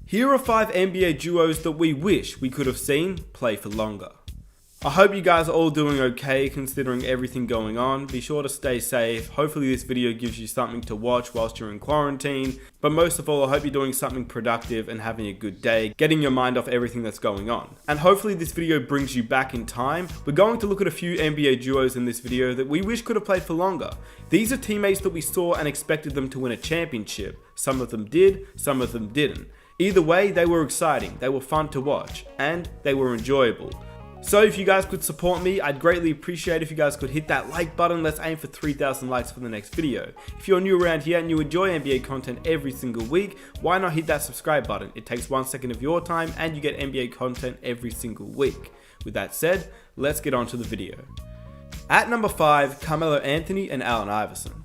Here are 5 NBA duos that we wish we could have seen play for longer. I hope you guys are all doing okay considering everything going on. Be sure to stay safe. Hopefully this video gives you something to watch whilst you're in quarantine. But most of all, I hope you're doing something productive and having a good day, getting your mind off everything that's going on. And hopefully this video brings you back in time. We're going to look at a few NBA duos in this video that we wish could have played for longer. These are teammates that we saw and expected them to win a championship. Some of them did, some of them didn't. Either way, they were exciting, they were fun to watch, and they were enjoyable. So if you guys could support me, I'd greatly appreciate if you guys could hit that like button. Let's aim for 3,000 likes for the next video. If you're new around here and you enjoy NBA content every single week, why not hit that subscribe button? It takes 1 second of your time and you get NBA content every single week. With that said, let's get on to the video. At number 5, Carmelo Anthony and Allen Iverson.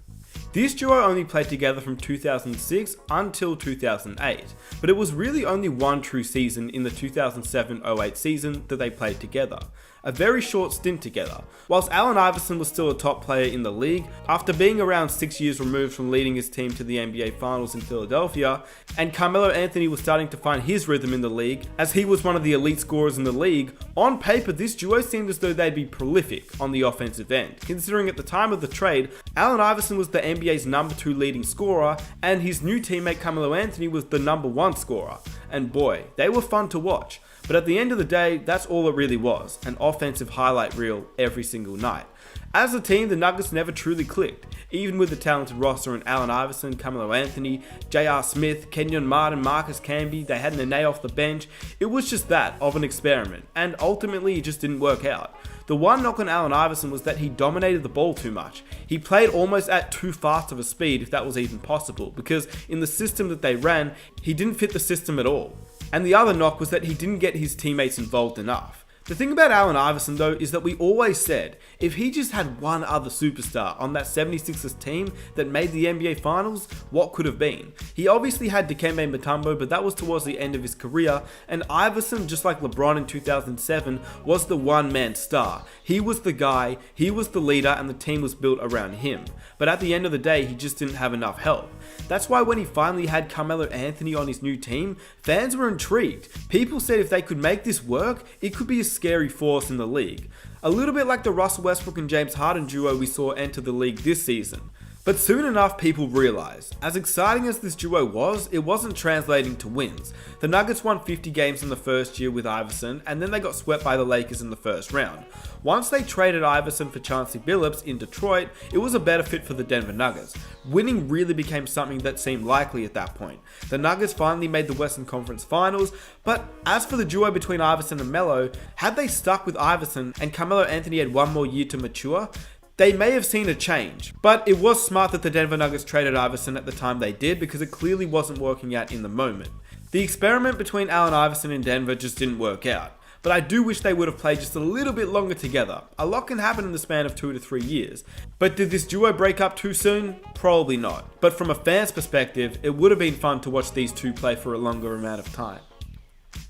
This duo only played together from 2006 until 2008, but it was really only one true season in the 2007-08 season that they played together. A very short stint together. Whilst Allen Iverson was still a top player in the league, after being around 6 years removed from leading his team to the NBA Finals in Philadelphia, and Carmelo Anthony was starting to find his rhythm in the league, as he was one of the elite scorers in the league, on paper this duo seemed as though they'd be prolific on the offensive end, considering at the time of the trade, Allen Iverson was the NBA's number 2 leading scorer, and his new teammate Carmelo Anthony was the number 1 scorer. And boy, they were fun to watch. But at the end of the day, that's all it really was, an offensive highlight reel every single night. As a team, the Nuggets never truly clicked. Even with the talented roster in Allen Iverson, Carmelo Anthony, J.R. Smith, Kenyon Martin, Marcus Camby, they had Nene off the bench. It was just that of an experiment, and ultimately it just didn't work out. The one knock on Allen Iverson was that he dominated the ball too much. He played almost at too fast of a speed, if that was even possible, because in the system that they ran, he didn't fit the system at all. And the other knock was that he didn't get his teammates involved enough. The thing about Allen Iverson though is that we always said, if he just had one other superstar on that 76ers team that made the NBA Finals, what could have been? He obviously had Dikembe Mutombo, but that was towards the end of his career, and Iverson, just like LeBron in 2007, was the one-man star. He was the guy, he was the leader, and the team was built around him. But at the end of the day, he just didn't have enough help. That's why when he finally had Carmelo Anthony on his new team, fans were intrigued. People said if they could make this work, it could be a scary force in the league. A little bit like the Russell Westbrook and James Harden duo we saw enter the league this season. But soon enough, people realized, as exciting as this duo was, it wasn't translating to wins. The Nuggets won 50 games in the first year with Iverson, and then they got swept by the Lakers in the first round. Once they traded Iverson for Chauncey Billups in Detroit, it was a better fit for the Denver Nuggets. Winning really became something that seemed likely at that point. The Nuggets finally made the Western Conference Finals, but as for the duo between Iverson and Melo, had they stuck with Iverson and Carmelo Anthony had one more year to mature, they may have seen a change, but it was smart that the Denver Nuggets traded Iverson at the time they did because it clearly wasn't working out in the moment. The experiment between Allen Iverson and Denver just didn't work out, but I do wish they would have played just a little bit longer together. A lot can happen in the span of 2 to 3 years. But did this duo break up too soon? Probably not. But from a fan's perspective, it would have been fun to watch these two play for a longer amount of time.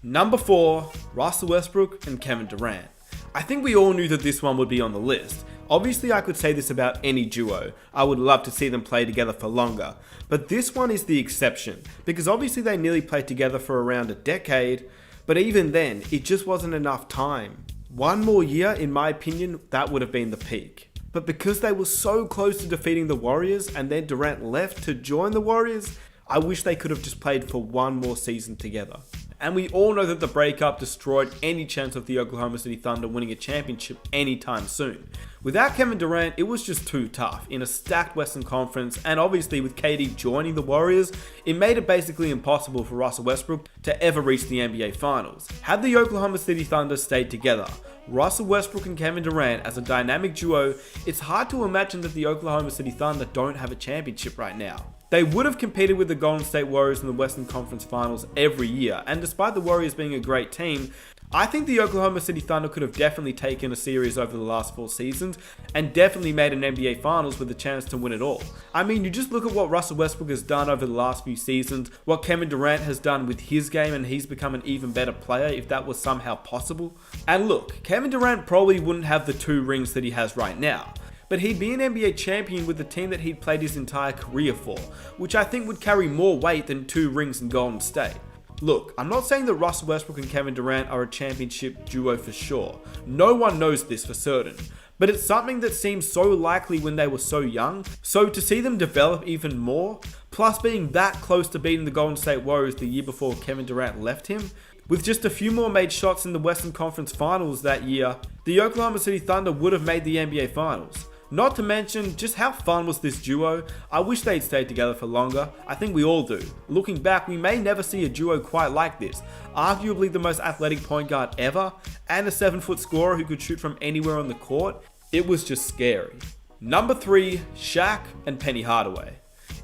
Number 4, Russell Westbrook and Kevin Durant. I think we all knew that this one would be on the list. Obviously I could say this about any duo, I would love to see them play together for longer, but this one is the exception, because obviously they nearly played together for around a decade, but even then, it just wasn't enough time. One more year, in my opinion, that would have been the peak. But because they were so close to defeating the Warriors and then Durant left to join the Warriors, I wish they could have just played for one more season together. And we all know that the breakup destroyed any chance of the Oklahoma City Thunder winning a championship anytime soon. Without Kevin Durant, it was just too tough. In a stacked Western Conference, and obviously with KD joining the Warriors, it made it basically impossible for Russell Westbrook to ever reach the NBA Finals. Had the Oklahoma City Thunder stayed together, Russell Westbrook and Kevin Durant as a dynamic duo, it's hard to imagine that the Oklahoma City Thunder don't have a championship right now. They would have competed with the Golden State Warriors in the Western Conference Finals every year, and despite the Warriors being a great team, I think the Oklahoma City Thunder could have definitely taken a series over the last 4 seasons and definitely made an NBA Finals with a chance to win it all. I mean, you just look at what Russell Westbrook has done over the last few seasons, what Kevin Durant has done with his game, and he's become an even better player if that was somehow possible. And look, Kevin Durant probably wouldn't have the 2 rings that he has right now, but he'd be an NBA champion with the team that he'd played his entire career for, which I think would carry more weight than 2 rings in Golden State. Look, I'm not saying that Russell Westbrook and Kevin Durant are a championship duo for sure. No one knows this for certain. But it's something that seemed so likely when they were so young, so to see them develop even more, plus being that close to beating the Golden State Warriors the year before Kevin Durant left him, with just a few more made shots in the Western Conference Finals that year, the Oklahoma City Thunder would have made the NBA Finals. Not to mention just how fun was this duo. I wish they'd stayed together for longer. I think we all do. Looking back, we may never see a duo quite like this. Arguably the most athletic point guard ever, and a 7-foot scorer who could shoot from anywhere on the court. It was just scary. Number 3, Shaq and Penny Hardaway.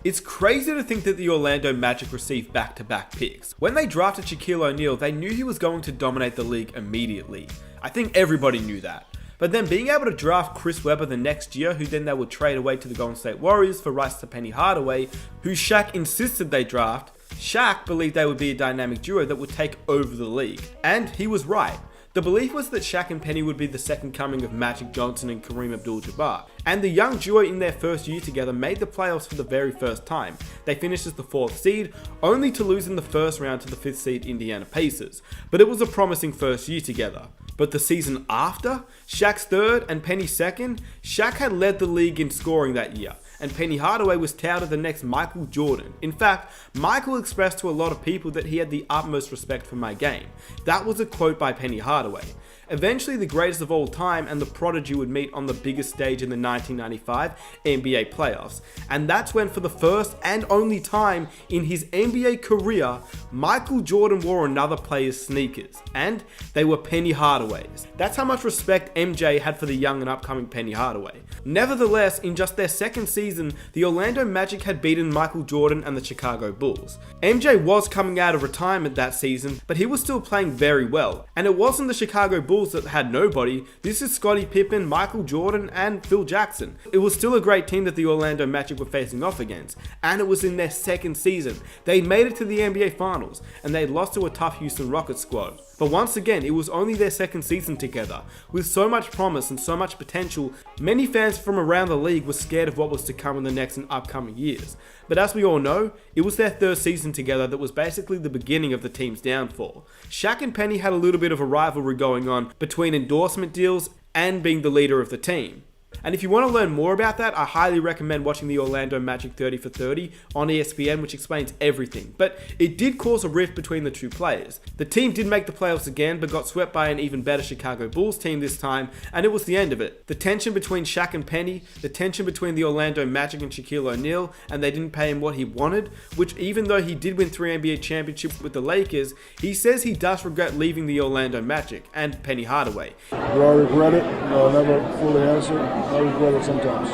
It's crazy to think that the Orlando Magic received back-to-back picks. When they drafted Shaquille O'Neal, they knew he was going to dominate the league immediately. I think everybody knew that. But then being able to draft Chris Webber the next year, who then they would trade away to the Golden State Warriors for rights to Penny Hardaway, who Shaq insisted they draft, Shaq believed they would be a dynamic duo that would take over the league. And he was right. The belief was that Shaq and Penny would be the second coming of Magic Johnson and Kareem Abdul-Jabbar. And the young duo in their first year together made the playoffs for the very first time. They finished as the 4th seed, only to lose in the first round to the 5th seed Indiana Pacers. But it was a promising first year together. But the season after, Shaq's 3rd and Penny's 2nd, Shaq had led the league in scoring that year, and Penny Hardaway was touted the next Michael Jordan. In fact, Michael expressed to a lot of people that he had the utmost respect for my game. That was a quote by Penny Hardaway. Eventually the greatest of all time and the prodigy would meet on the biggest stage in the 1995 NBA playoffs. And that's when, for the first and only time in his NBA career, Michael Jordan wore another player's sneakers. And they were Penny Hardaway's. That's how much respect MJ had for the young and upcoming Penny Hardaway. Nevertheless, in just their second season, the Orlando Magic had beaten Michael Jordan and the Chicago Bulls. MJ was coming out of retirement that season, but he was still playing very well. And it wasn't the Chicago Bulls that had nobody. This is Scottie Pippen, Michael Jordan, and Phil Jackson. It was still a great team that the Orlando Magic were facing off against, and it was in their second season. They made it to the NBA Finals, and they lost to a tough Houston Rockets squad. But once again, it was only their second season together. With so much promise and so much potential, many fans from around the league were scared of what was to come in the next and upcoming years. But as we all know, it was their 3rd season together that was basically the beginning of the team's downfall. Shaq and Penny had a little bit of a rivalry going on between endorsement deals and being the leader of the team. And if you want to learn more about that, I highly recommend watching the Orlando Magic 30 for 30 on ESPN, which explains everything. But it did cause a rift between the two players. The team did make the playoffs again, but got swept by an even better Chicago Bulls team this time, and it was the end of it. The tension between Shaq and Penny, the tension between the Orlando Magic and Shaquille O'Neal, and they didn't pay him what he wanted, which even though he did win 3 NBA championships with the Lakers, he says he does regret leaving the Orlando Magic and Penny Hardaway. Do I regret it? No, I never fully answered. I regret it sometimes.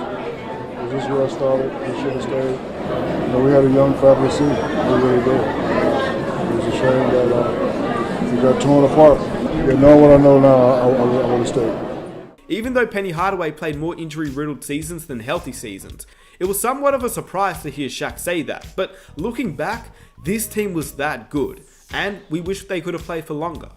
This is where I started. We should have stayed. We had a young, fabulous season. We really did. It was a shame that we got torn apart. Knowing what I know now, I would have stayed. Even though Penny Hardaway played more injury-riddled seasons than healthy seasons, it was somewhat of a surprise to hear Shaq say that. But looking back, this team was that good, and we wish they could have played for longer.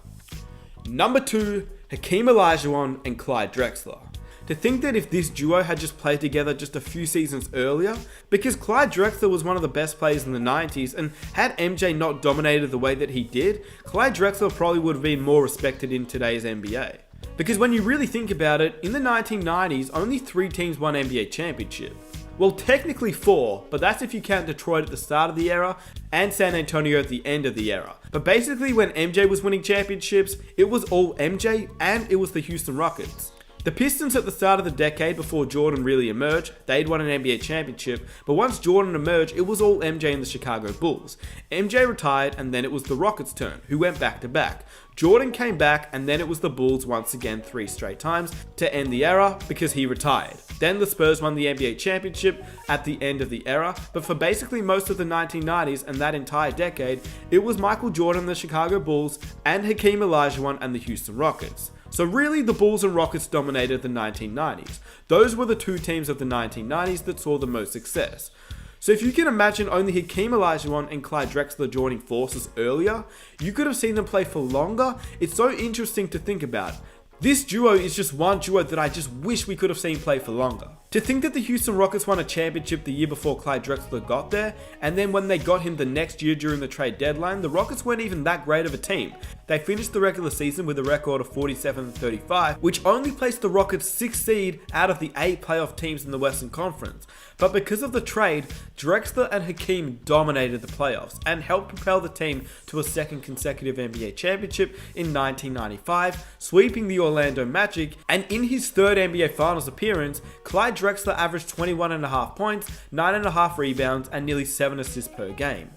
Number 2, Hakeem Olajuwon and Clyde Drexler. To think that if this duo had just played together just a few seasons earlier, because Clyde Drexler was one of the best players in the 90s, and had MJ not dominated the way that he did, Clyde Drexler probably would have been more respected in today's NBA. Because when you really think about it, in the 1990s, only 3 teams won NBA championship. Well, technically 4, but that's if you count Detroit at the start of the era and San Antonio at the end of the era. But basically when MJ was winning championships, it was all MJ and it was the Houston Rockets. The Pistons at the start of the decade before Jordan really emerged, they'd won an NBA championship, but once Jordan emerged, it was all MJ and the Chicago Bulls. MJ retired and then it was the Rockets' turn, who went back to back. Jordan came back and then it was the Bulls once again 3 straight times to end the era because he retired. Then the Spurs won the NBA championship at the end of the era, but for basically most of the 1990s and that entire decade, it was Michael Jordan and the Chicago Bulls and Hakeem Olajuwon and the Houston Rockets. So really, the Bulls and Rockets dominated the 1990s. Those were the 2 teams of the 1990s that saw the most success. So if you can imagine only Hakeem Olajuwon and Clyde Drexler joining forces earlier, you could have seen them play for longer. It's so interesting to think about. This duo is just one duo that I just wish we could have seen play for longer. To think that the Houston Rockets won a championship the year before Clyde Drexler got there, and then when they got him the next year during the trade deadline, the Rockets weren't even that great of a team. They finished the regular season with a record of 47-35, which only placed the Rockets 6th seed out of the 8 playoff teams in the Western Conference. But because of the trade, Drexler and Hakeem dominated the playoffs and helped propel the team to a second consecutive NBA championship in 1995, sweeping the Orlando Magic, and in his third NBA Finals appearance, Clyde Drexler averaged 21.5 points, 9.5 rebounds, and nearly 7 assists per game.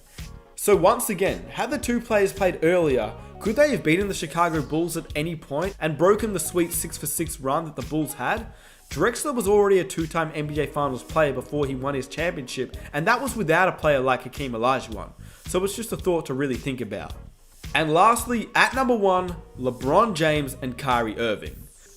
So once again, had the two players played earlier, could they have beaten the Chicago Bulls at any point and broken the sweet 6-for-6 run that the Bulls had? Drexler was already a 2-time NBA Finals player before he won his championship, and that was without a player like Hakeem Olajuwon. So it's just a thought to really think about. And lastly, at number 1, LeBron James and Kyrie Irving.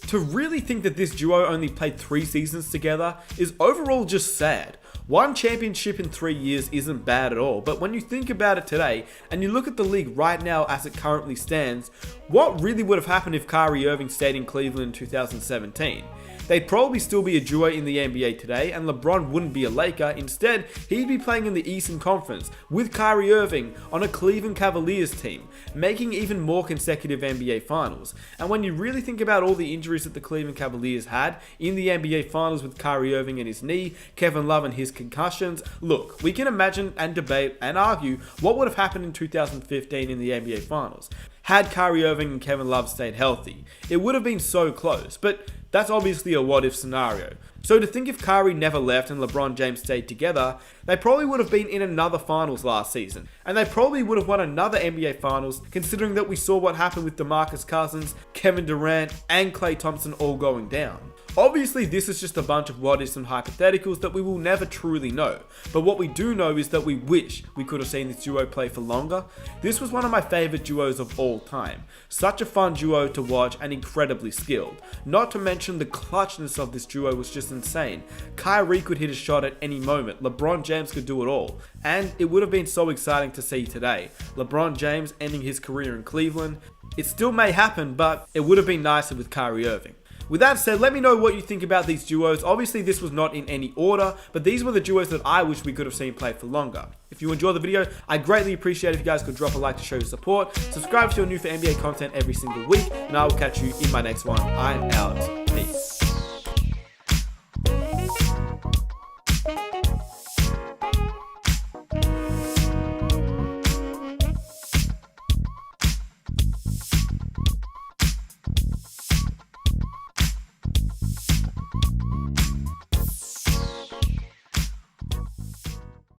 To really think that this duo only played 3 seasons together is overall just sad. One championship in 3 years isn't bad at all, but when you think about it today, and you look at the league right now as it currently stands, what really would have happened if Kyrie Irving stayed in Cleveland in 2017? They'd probably still be a duo in the NBA today, and LeBron wouldn't be a Laker. Instead, he'd be playing in the Eastern Conference with Kyrie Irving on a Cleveland Cavaliers team, making even more consecutive NBA Finals. And when you really think about all the injuries that the Cleveland Cavaliers had in the NBA Finals with Kyrie Irving and his knee, Kevin Love and his concussions, look, we can imagine and debate and argue what would have happened in 2015 in the NBA Finals. Had Kyrie Irving and Kevin Love stayed healthy, it would have been so close, but that's obviously a what-if scenario. So to think if Kyrie never left and LeBron James stayed together, they probably would have been in another finals last season. And they probably would have won another NBA Finals, considering that we saw what happened with DeMarcus Cousins, Kevin Durant, and Klay Thompson all going down. Obviously, this is just a bunch of what-ifs and hypotheticals that we will never truly know, but what we do know is that we wish we could have seen this duo play for longer. This was one of my favourite duos of all time. Such a fun duo to watch and incredibly skilled. Not to mention the clutchness of this duo was just insane. Kyrie could hit a shot at any moment, LeBron James could do it all, and it would have been so exciting to see today. LeBron James ending his career in Cleveland. It still may happen, but it would have been nicer with Kyrie Irving. With that said, let me know what you think about these duos. Obviously, this was not in any order, but these were the duos that I wish we could have seen play for longer. If you enjoyed the video, I'd greatly appreciate it if you guys could drop a like to show your support. Subscribe if you're new for NBA content every single week, and I will catch you in my next one. I'm out.